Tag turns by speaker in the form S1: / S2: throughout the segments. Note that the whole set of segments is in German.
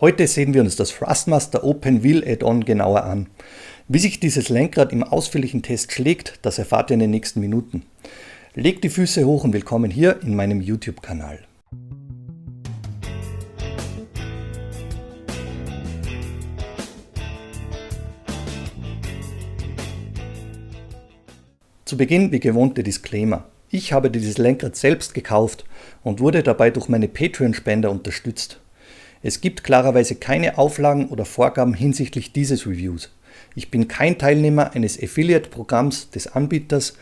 S1: Heute sehen wir uns das Thrustmaster Open Wheel Add-on genauer an. Wie sich dieses Lenkrad im ausführlichen Test schlägt, das erfahrt ihr in den nächsten Minuten. Legt die Füße hoch und willkommen hier in meinem YouTube-Kanal. Zu Beginn wie gewohnt der Disclaimer. Ich habe dieses Lenkrad selbst gekauft und wurde dabei durch meine Patreon-Spender unterstützt. Es gibt klarerweise keine Auflagen oder Vorgaben hinsichtlich dieses Reviews. Ich bin kein Teilnehmer eines Affiliate-Programms des Anbieters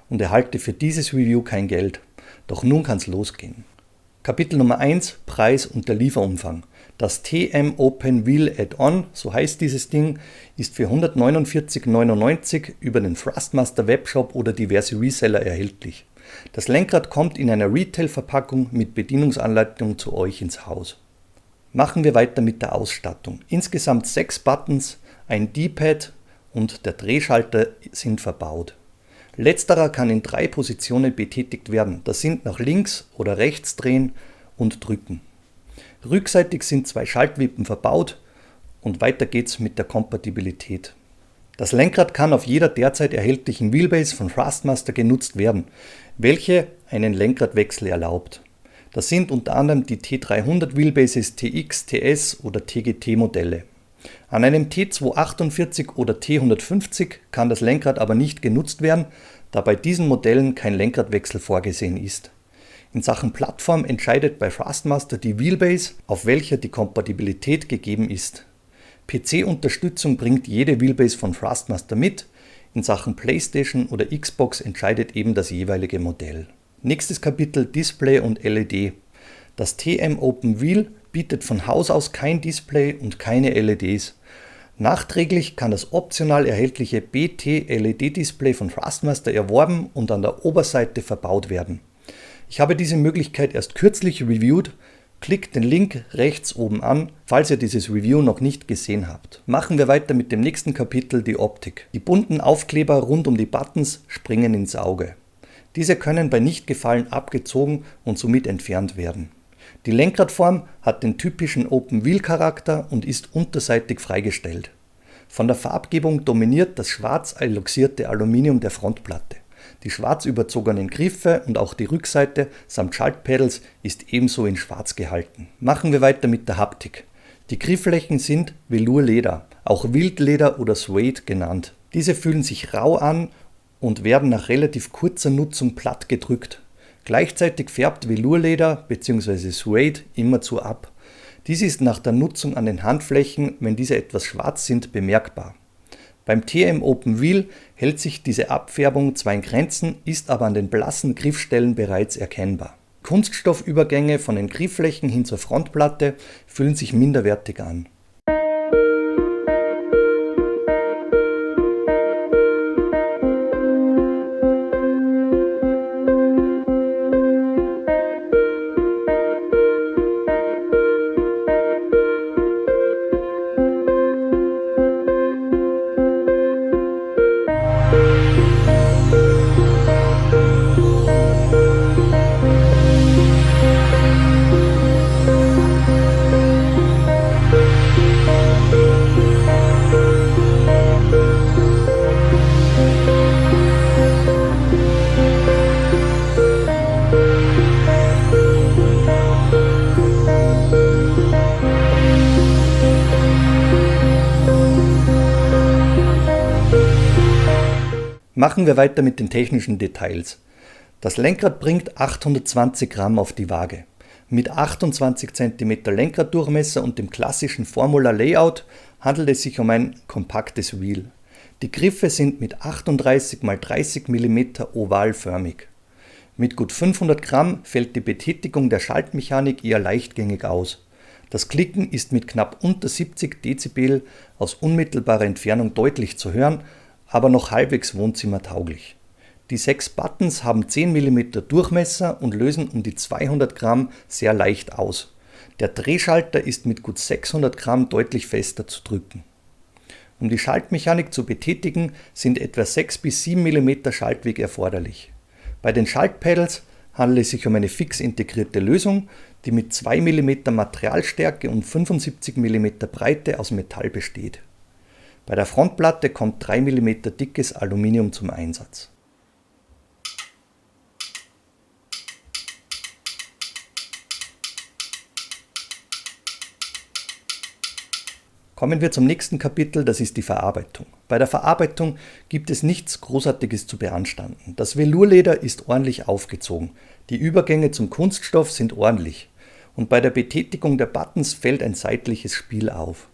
S1: und erhalte für dieses Review kein Geld. Doch nun kann es losgehen. Kapitel Nummer 1: Preis und der Lieferumfang. Das TM Open Wheel Add-on, so heißt dieses Ding, ist für 149,99 € über den Thrustmaster Webshop oder diverse Reseller erhältlich. Das Lenkrad kommt in einer Retail-Verpackung mit Bedienungsanleitung zu euch ins Haus. Machen wir weiter mit der Ausstattung. Insgesamt 6 Buttons, ein D-Pad und der Drehschalter sind verbaut. Letzterer kann in 3 Positionen betätigt werden. Das sind nach links oder rechts drehen und drücken. Rückseitig sind 2 Schaltwippen verbaut und weiter geht's mit der Kompatibilität. Das Lenkrad kann auf jeder derzeit erhältlichen Wheelbase von Thrustmaster genutzt werden, welche einen Lenkradwechsel erlaubt. Das sind unter anderem die T300 Wheelbases TX, TS oder TGT Modelle. An einem T248 oder T150 kann das Lenkrad aber nicht genutzt werden, da bei diesen Modellen kein Lenkradwechsel vorgesehen ist. In Sachen Plattform entscheidet bei Thrustmaster die Wheelbase, auf welcher die Kompatibilität gegeben ist. PC-Unterstützung bringt jede Wheelbase von Thrustmaster mit, in Sachen PlayStation oder Xbox entscheidet eben das jeweilige Modell. Nächstes Kapitel: Display und LED. Das TM Open Wheel bietet von Haus aus kein Display und keine LEDs. Nachträglich kann das optional erhältliche BT-LED-Display von Thrustmaster erworben und an der Oberseite verbaut werden. Ich habe diese Möglichkeit erst kürzlich reviewed. Klickt den Link rechts oben an, falls ihr dieses Review noch nicht gesehen habt. Machen wir weiter mit dem nächsten Kapitel, die Optik. Die bunten Aufkleber rund um die Buttons springen ins Auge. Diese können bei Nichtgefallen abgezogen und somit entfernt werden. Die Lenkradform hat den typischen Open-Wheel-Charakter und ist unterseitig freigestellt. Von der Farbgebung dominiert das schwarz eloxierte Aluminium der Frontplatte. Die schwarz überzogenen Griffe und auch die Rückseite samt Schaltpedals ist ebenso in schwarz gehalten. Machen wir weiter mit der Haptik. Die Griffflächen sind Velour-Leder, auch Wildleder oder Suede genannt. Diese fühlen sich rau an und werden nach relativ kurzer Nutzung platt gedrückt. Gleichzeitig färbt Velourleder bzw. Suede immerzu ab. Dies ist nach der Nutzung an den Handflächen, wenn diese etwas schwarz sind, bemerkbar. Beim TM Open Wheel hält sich diese Abfärbung zwar in Grenzen, ist aber an den blassen Griffstellen bereits erkennbar. Kunststoffübergänge von den Griffflächen hin zur Frontplatte fühlen sich minderwertig an. Machen wir weiter mit den technischen Details. Das Lenkrad bringt 820 Gramm auf die Waage. Mit 28 cm Lenkraddurchmesser und dem klassischen Formula-Layout handelt es sich um ein kompaktes Wheel. Die Griffe sind mit 38 x 30 mm ovalförmig. Mit gut 500 Gramm fällt die Betätigung der Schaltmechanik eher leichtgängig aus. Das Klicken ist mit knapp unter 70 Dezibel aus unmittelbarer Entfernung deutlich zu hören, aber noch halbwegs wohnzimmertauglich. Die 6 Buttons haben 10 mm Durchmesser und lösen um die 200 Gramm sehr leicht aus. Der Drehschalter ist mit gut 600 Gramm deutlich fester zu drücken. Um die Schaltmechanik zu betätigen, sind etwa 6 bis 7 mm Schaltweg erforderlich. Bei den Schaltpedals handelt es sich um eine fix integrierte Lösung, die mit 2 mm Materialstärke und 75 mm Breite aus Metall besteht. Bei der Frontplatte kommt 3 mm dickes Aluminium zum Einsatz. Kommen wir zum nächsten Kapitel, das ist die Verarbeitung. Bei der Verarbeitung gibt es nichts Großartiges zu beanstanden. Das Velurleder ist ordentlich aufgezogen, die Übergänge zum Kunststoff sind ordentlich und bei der Betätigung der Buttons fällt ein seitliches Spiel auf.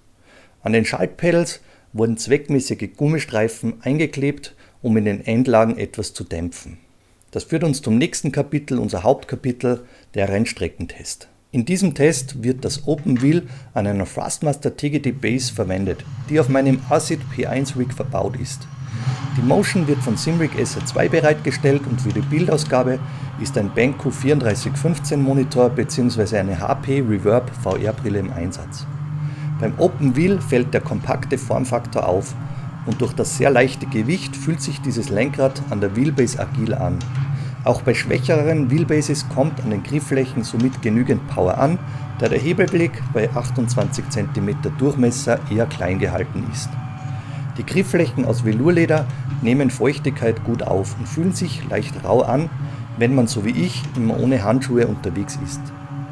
S1: An den Schaltpedals wurden zweckmäßige Gummistreifen eingeklebt, um in den Endlagen etwas zu dämpfen. Das führt uns zum nächsten Kapitel, unser Hauptkapitel, der Rennstreckentest. In diesem Test wird das Open Wheel an einer Thrustmaster TGD Base verwendet, die auf meinem ASID P1 Rig verbaut ist. Die Motion wird von Simrig SR2 bereitgestellt und für die Bildausgabe ist ein Benko 3415 Monitor bzw. eine HP Reverb VR Brille im Einsatz. Beim Open Wheel fällt der kompakte Formfaktor auf und durch das sehr leichte Gewicht fühlt sich dieses Lenkrad an der Wheelbase agil an. Auch bei schwächeren Wheelbases kommt an den Griffflächen somit genügend Power an, da der Hebelbeleg bei 28 cm Durchmesser eher klein gehalten ist. Die Griffflächen aus Velurleder nehmen Feuchtigkeit gut auf und fühlen sich leicht rau an, wenn man so wie ich immer ohne Handschuhe unterwegs ist.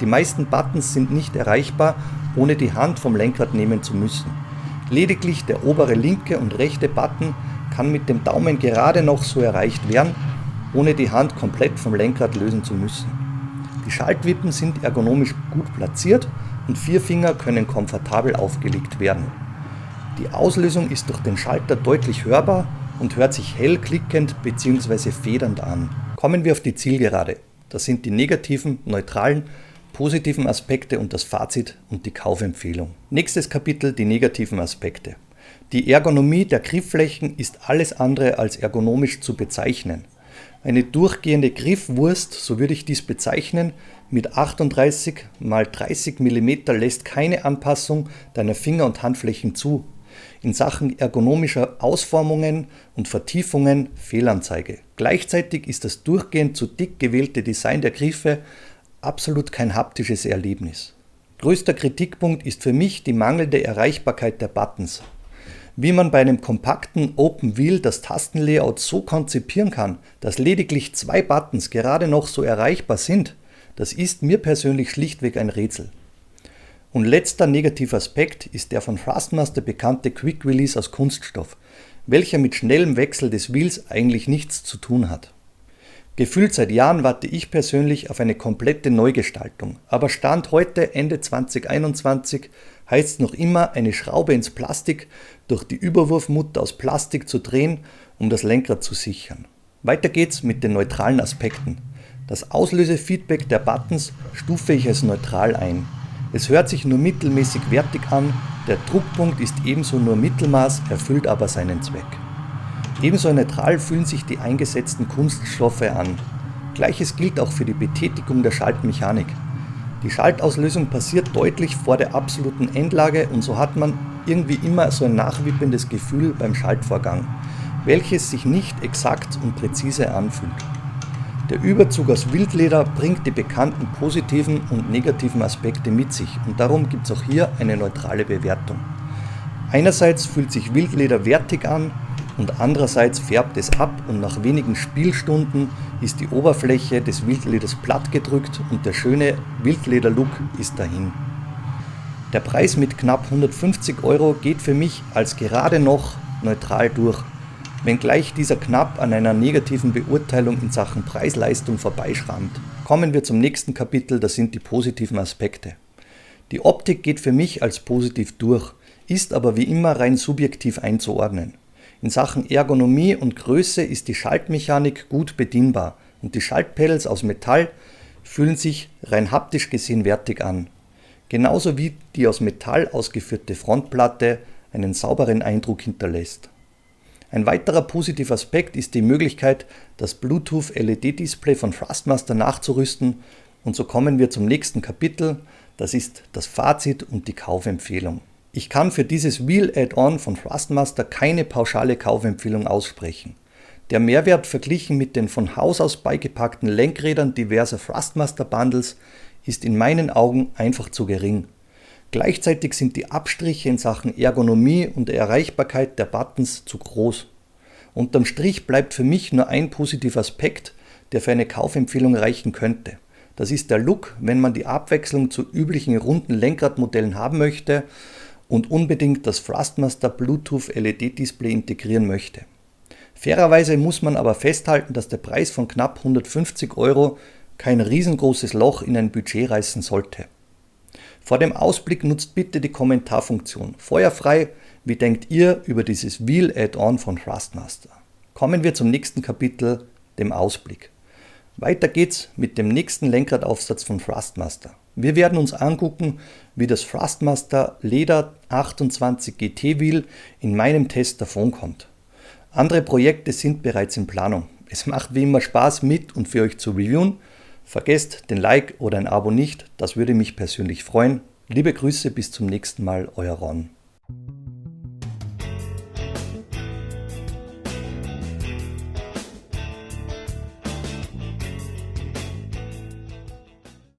S1: Die meisten Buttons sind nicht erreichbar, ohne die Hand vom Lenkrad nehmen zu müssen. Lediglich der obere linke und rechte Button kann mit dem Daumen gerade noch so erreicht werden, ohne die Hand komplett vom Lenkrad lösen zu müssen. Die Schaltwippen sind ergonomisch gut platziert und 4 Finger können komfortabel aufgelegt werden. Die Auslösung ist durch den Schalter deutlich hörbar und hört sich hell klickend bzw. federnd an. Kommen wir auf die Zielgerade. Das sind die negativen, neutralen, positiven Aspekte und das Fazit und die Kaufempfehlung. Nächstes Kapitel, die negativen Aspekte. Die Ergonomie der Griffflächen ist alles andere als ergonomisch zu bezeichnen. Eine durchgehende Griffwurst, so würde ich dies bezeichnen, mit 38 x 30 mm lässt keine Anpassung deiner Finger- und Handflächen zu. In Sachen ergonomischer Ausformungen und Vertiefungen Fehlanzeige. Gleichzeitig ist das durchgehend zu dick gewählte Design der Griffe absolut kein haptisches Erlebnis. Größter Kritikpunkt ist für mich die mangelnde Erreichbarkeit der Buttons. Wie man bei einem kompakten Open Wheel das Tastenlayout so konzipieren kann, dass lediglich 2 Buttons gerade noch so erreichbar sind, das ist mir persönlich schlichtweg ein Rätsel. Und letzter negativer Aspekt ist der von Thrustmaster bekannte Quick Release aus Kunststoff, welcher mit schnellem Wechsel des Wheels eigentlich nichts zu tun hat. Gefühlt seit Jahren warte ich persönlich auf eine komplette Neugestaltung, aber Stand heute, Ende 2021, heißt noch immer, eine Schraube ins Plastik durch die Überwurfmutter aus Plastik zu drehen, um das Lenkrad zu sichern. Weiter geht's mit den neutralen Aspekten. Das Auslösefeedback der Buttons stufe ich als neutral ein. Es hört sich nur mittelmäßig wertig an, der Druckpunkt ist ebenso nur Mittelmaß, erfüllt aber seinen Zweck. Ebenso neutral fühlen sich die eingesetzten Kunststoffe an. Gleiches gilt auch für die Betätigung der Schaltmechanik. Die Schaltauslösung passiert deutlich vor der absoluten Endlage und so hat man irgendwie immer so ein nachwippendes Gefühl beim Schaltvorgang, welches sich nicht exakt und präzise anfühlt. Der Überzug aus Wildleder bringt die bekannten positiven und negativen Aspekte mit sich und darum gibt es auch hier eine neutrale Bewertung. Einerseits fühlt sich Wildleder wertig an und andererseits färbt es ab und nach wenigen Spielstunden ist die Oberfläche des Wildleders platt gedrückt und der schöne Wildleder-Look ist dahin. Der Preis mit knapp 150 € geht für mich als gerade noch neutral durch, wenngleich dieser knapp an einer negativen Beurteilung in Sachen Preis-Leistung vorbeischrammt. Kommen wir zum nächsten Kapitel, das sind die positiven Aspekte. Die Optik geht für mich als positiv durch, ist aber wie immer rein subjektiv einzuordnen. In Sachen Ergonomie und Größe ist die Schaltmechanik gut bedienbar und die Schaltpedals aus Metall fühlen sich rein haptisch gesehen wertig an. Genauso wie die aus Metall ausgeführte Frontplatte einen sauberen Eindruck hinterlässt. Ein weiterer positiver Aspekt ist die Möglichkeit, das Bluetooth-LED-Display von Thrustmaster nachzurüsten und so kommen wir zum nächsten Kapitel, das ist das Fazit und die Kaufempfehlung. Ich kann für dieses Wheel-Add-on von Thrustmaster keine pauschale Kaufempfehlung aussprechen. Der Mehrwert verglichen mit den von Haus aus beigepackten Lenkrädern diverser Thrustmaster Bundles ist in meinen Augen einfach zu gering. Gleichzeitig sind die Abstriche in Sachen Ergonomie und Erreichbarkeit der Buttons zu groß. Unterm Strich bleibt für mich nur ein positiver Aspekt, der für eine Kaufempfehlung reichen könnte. Das ist der Look, wenn man die Abwechslung zu üblichen runden Lenkradmodellen haben möchte und unbedingt das Thrustmaster Bluetooth LED-Display integrieren möchte. Fairerweise muss man aber festhalten, dass der Preis von knapp 150 € kein riesengroßes Loch in ein Budget reißen sollte. Vor dem Ausblick nutzt bitte die Kommentarfunktion. Feuerfrei, wie denkt ihr über dieses Wheel-Add-on von Thrustmaster? Kommen wir zum nächsten Kapitel, dem Ausblick. Weiter geht's mit dem nächsten Lenkradaufsatz von Thrustmaster. Wir werden uns angucken, wie das Thrustmaster Leder 28 GT Wheel in meinem Test davonkommt. Andere Projekte sind bereits in Planung. Es macht wie immer Spaß mit und für euch zu reviewen. Vergesst den Like oder ein Abo nicht, das würde mich persönlich freuen. Liebe Grüße, bis zum nächsten Mal, euer Ron.